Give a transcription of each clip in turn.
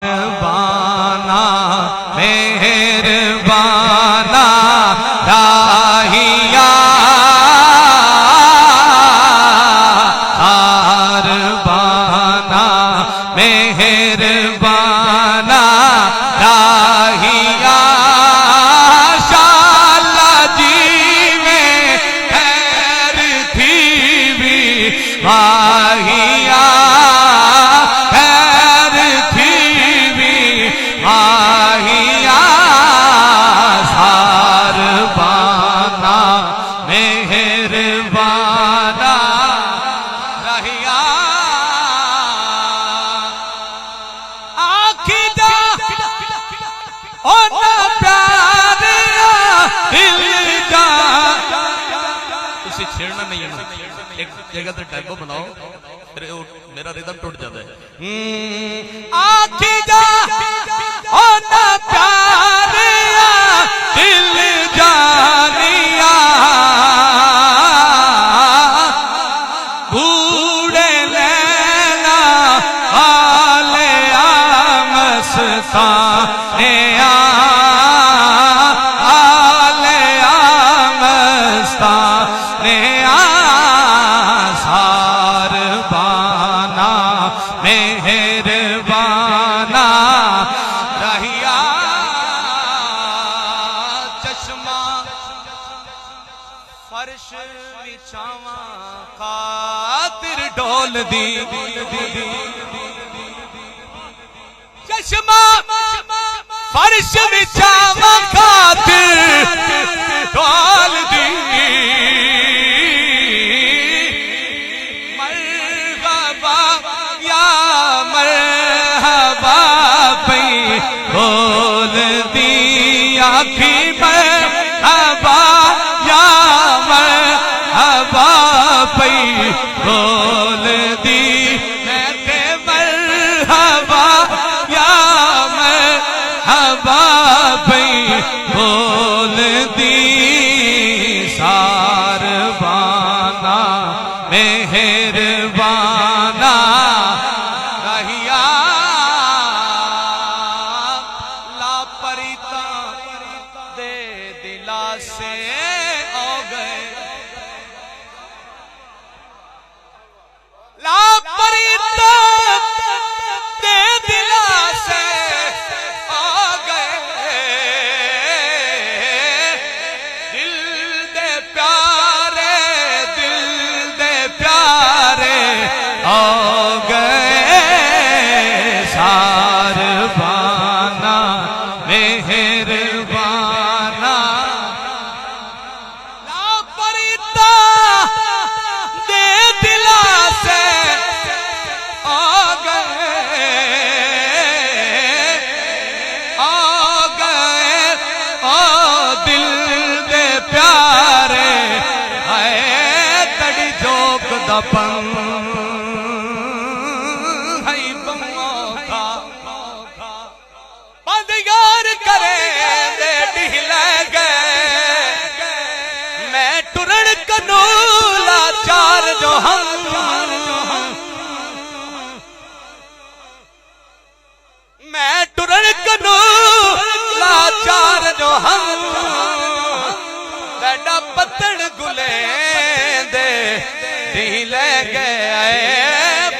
बाना मेहरबाना राहिया बाना मेहरबाना राहिया शाला जी में खैर थी भी माहिया मेहरबाना रहिया आखी जा ओ ना प्यारिया दिल जा तुसी छेड़ना नहीं है एक जगह ते टेम्पो बनाओ फिर मेरा रिदम टूट जाता है आखी जा ओ ना प्यारिया दिल जानिया मेहरबाना रहिया चश्मा फर्श बिछावा खातिर ढोल दी चश्मा फर्श बिछावा खातिर ढोल दी बोल दी आखी मरहबा या मरहबा पई बोल दी मैं के मरहबा या मरहबा पई बोल दी सारबाना मेहरबाना रहिया दे दिला से हो गए लापरीता दे दिला से हो गए दिल दे प्यारे हो गए सारबाना मेहरबाना लापरीता दे दिला से आ गए ओ दिल दे प्यारे है तड़ी जोक दपन करे दे ढीले गए मैं टुरण कनूला चार जो हम मैं टुरण कनूला चार जो हम बेटा पत्तन गुले दे ढीले गए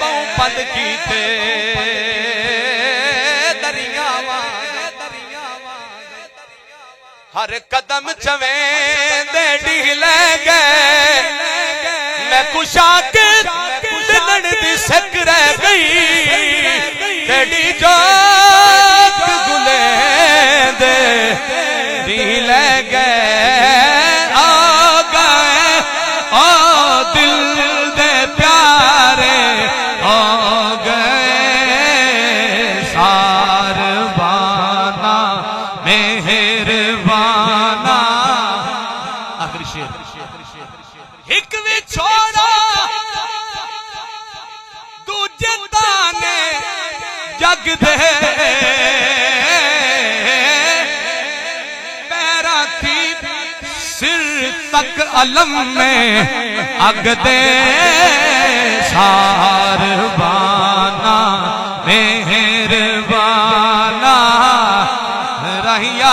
बहु पद कीते हर कदम चवे दे ढीले गए मैं कुशा के दिलन दी सक रह गई तेरी जोक गुले दे ढीले गए आ गए ओ दिल दे प्यारे हो गए सारबाना मेहरबाना आखिरी शेर एक भी छोड़ा दूजे ताने जग दे पैरा थी सिर तक अलम में अग दे सारबाना मेहरबाना। जाना रहिया